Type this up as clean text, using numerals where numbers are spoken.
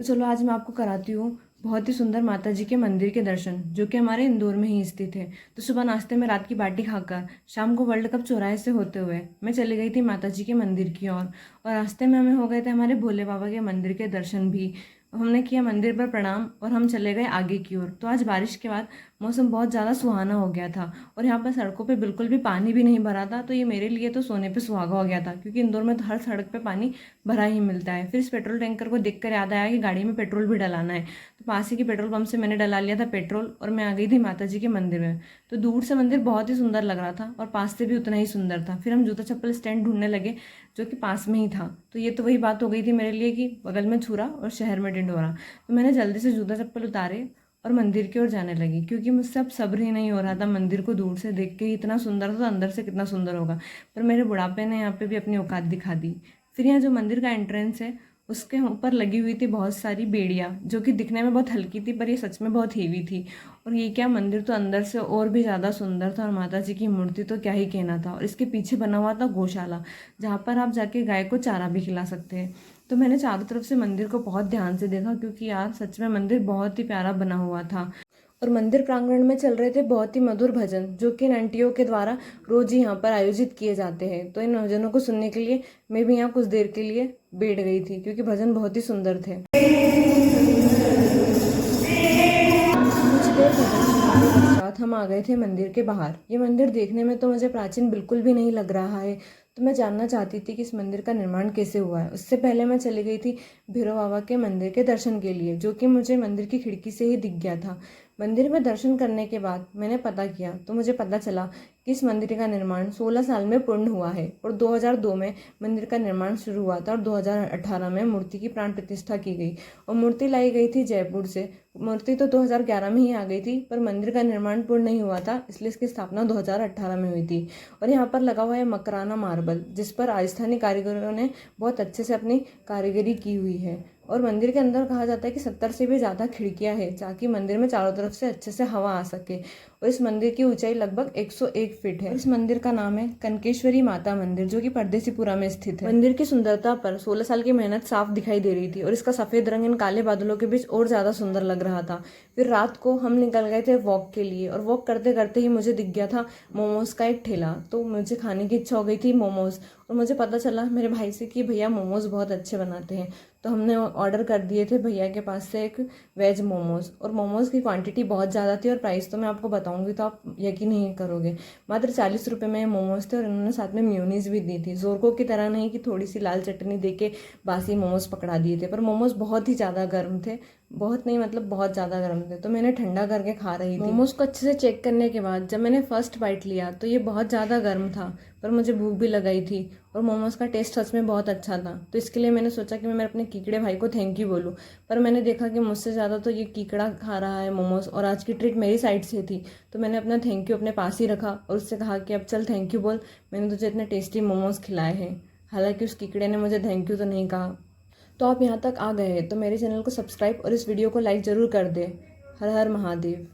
तो चलो आज मैं आपको कराती हूँ बहुत ही सुंदर माता जी के मंदिर के दर्शन, जो कि हमारे इंदौर में ही स्थित है। तो सुबह नाश्ते में रात की बाटी खाकर शाम को वर्ल्ड कप चौराहे से होते हुए मैं चली गई थी माता जी के मंदिर की ओर। और रास्ते में हमें हो गए थे हमारे भोले बाबा के मंदिर के दर्शन भी। हमने किया मंदिर पर प्रणाम और हम चले गए आगे की ओर। तो आज बारिश के बाद मौसम बहुत ज़्यादा सुहाना हो गया था और यहाँ पर सड़कों पे बिल्कुल भी पानी भी नहीं भरा था। तो ये मेरे लिए तो सोने पे सुहागा हो गया था, क्योंकि इंदौर में तो हर सड़क पे पानी भरा ही मिलता है। फिर इस पेट्रोल टैंकर को देखकर याद आया कि गाड़ी में पेट्रोल भी डलाना है। तो पास ही के पेट्रोल पंप से मैंने डला लिया था पेट्रोल और मैं आ गई थी माता जी के मंदिर में। तो दूर से मंदिर बहुत ही सुंदर लग रहा था और पास से भी उतना ही सुंदर था। फिर हम जूता चप्पल स्टैंड ढूंढने लगे जो कि पास में ही था। तो ये तो वही बात हो गई थी मेरे लिए कि बगल में छुरा और शहर में ढिंढोरा। तो मैंने जल्दी से जूता चप्पल उतारे और मंदिर की ओर जाने लगी, क्योंकि मुझसे अब सब्र ही नहीं हो रहा था। मंदिर को दूर से देख के ही इतना सुंदर था, तो अंदर से कितना सुंदर होगा। पर मेरे बुढ़ापे ने यहाँ पे भी अपनी औकात दिखा दी। फिर यहाँ जो मंदिर का एंट्रेंस है उसके ऊपर लगी हुई थी बहुत सारी बेड़ियाँ, जो कि दिखने में बहुत हल्की थी पर ये सच में बहुत हेवी थी। और ये क्या, मंदिर तो अंदर से और भी ज़्यादा सुंदर था और माता जी की मूर्ति तो क्या ही कहना था। और इसके पीछे बना हुआ था गौशाला, जहाँ पर आप जाके गाय को चारा भी खिला सकते हैं। तो मैंने चारों तरफ से मंदिर को बहुत ध्यान से देखा, क्योंकि यार सच में मंदिर बहुत ही प्यारा बना हुआ था। और मंदिर प्रांगण में चल रहे थे बहुत ही मधुर भजन, जो कि इन आंटियों के द्वारा रोज ही यहाँ पर आयोजित किए जाते हैं। तो इन भजनों को सुनने के लिए मैं भी यहाँ कुछ देर के लिए बैठ गई थी, क्योंकि भजन बहुत ही सुंदर थे। कुछ देर भजन सुनने के पश्चात हम आ गए थे मंदिर के बाहर। ये मंदिर देखने में तो मुझे प्राचीन बिल्कुल भी नहीं लग रहा है। तो मैं जानना चाहती थी कि इस मंदिर का निर्माण कैसे हुआ है। उससे पहले मैं चली गई थी भैरव बाबा के मंदिर के दर्शन के लिए, जो कि मुझे मंदिर की खिड़की से ही दिख गया था। मंदिर में दर्शन करने के बाद मैंने पता किया तो मुझे पता चला कि इस मंदिर का निर्माण 16 साल में पूर्ण हुआ है और 2002 में मंदिर का निर्माण शुरू हुआ था और 2018 में मूर्ति की प्राण प्रतिष्ठा की गई। और मूर्ति लाई गई थी जयपुर से। मूर्ति तो 2011 में ही आ गई थी, पर मंदिर का निर्माण पूर्ण नहीं हुआ था, इसलिए इसकी स्थापना 2018 में हुई थी। और यहाँ पर लगा हुआ है मकराना मार्बल, जिस पर राजस्थानी कारीगरों ने बहुत अच्छे से अपनी कारीगरी की हुई है। और मंदिर के अंदर कहा जाता है कि 70 से भी ज़्यादा खिड़कियां हैं, ताकि मंदिर में चारों तरफ से अच्छे से हवा आ सके। और इस मंदिर की ऊंचाई लगभग 101 फीट है। इस मंदिर का नाम है कनकेश्वरी माता मंदिर, जो कि परदेसीपुरा में स्थित है। मंदिर की सुंदरता पर 16 साल की मेहनत साफ दिखाई दे रही थी और इसका सफेद रंग इन काले बादलों के बीच और ज्यादा सुंदर लग रहा था। फिर रात को हम निकल गए थे वॉक के लिए, और वॉक करते करते ही मुझे दिख गया था मोमोज का एक ठेला। तो मुझे खाने की इच्छा हो गई थी मोमोज, और मुझे पता चला मेरे भाई से कि भैया मोमोज बहुत अच्छे बनाते हैं। तो हमने ऑर्डर कर दिए थे भैया के पास से एक वेज मोमोज। और मोमोज की क्वांटिटी बहुत ज़्यादा थी और प्राइस तो मैं आपको बताऊंगी तो आप यकीन नहीं करोगे। मात्र 40 रुपये में मोमोज थे और इन्होंने साथ में म्यूनीज भी दी थी। जोरको की तरह नहीं कि थोड़ी सी लाल चटनी दे के बासी मोमोज पकड़ा दिए थे, पर मोमोज बहुत ही ज़्यादा गर्म थे। बहुत नहीं, मतलब बहुत ज़्यादा गर्म थे। तो मैंने ठंडा करके खा रही थी। मोमोज को अच्छे से चेक करने के बाद जब मैंने फर्स्ट बाइट लिया तो ये बहुत ज़्यादा गर्म था, पर मुझे भूख भी लगाई थी और मोमोज का टेस्ट सच में बहुत अच्छा था। तो इसके लिए मैंने सोचा कि मैं अपने कीकड़े भाई को थैंक यू बोलूँ। पर मैंने देखा कि मुझसे ज़्यादा तो ये कीकड़ा खा रहा है मोमोज, और आज की ट्रीट मेरी साइड से थी। तो मैंने अपना थैंक यू अपने पास ही रखा और उससे कहा कि अब चल थैंक यू बोल, मैंने तुझे इतने टेस्टी मोमोज खिलाए हैं। हालांकि उस कीकड़े ने मुझे थैंक यू तो नहीं कहा। तो आप यहाँ तक आ गए हैं तो मेरे चैनल को सब्सक्राइब और इस वीडियो को लाइक ज़रूर कर दें। हर हर महादेव।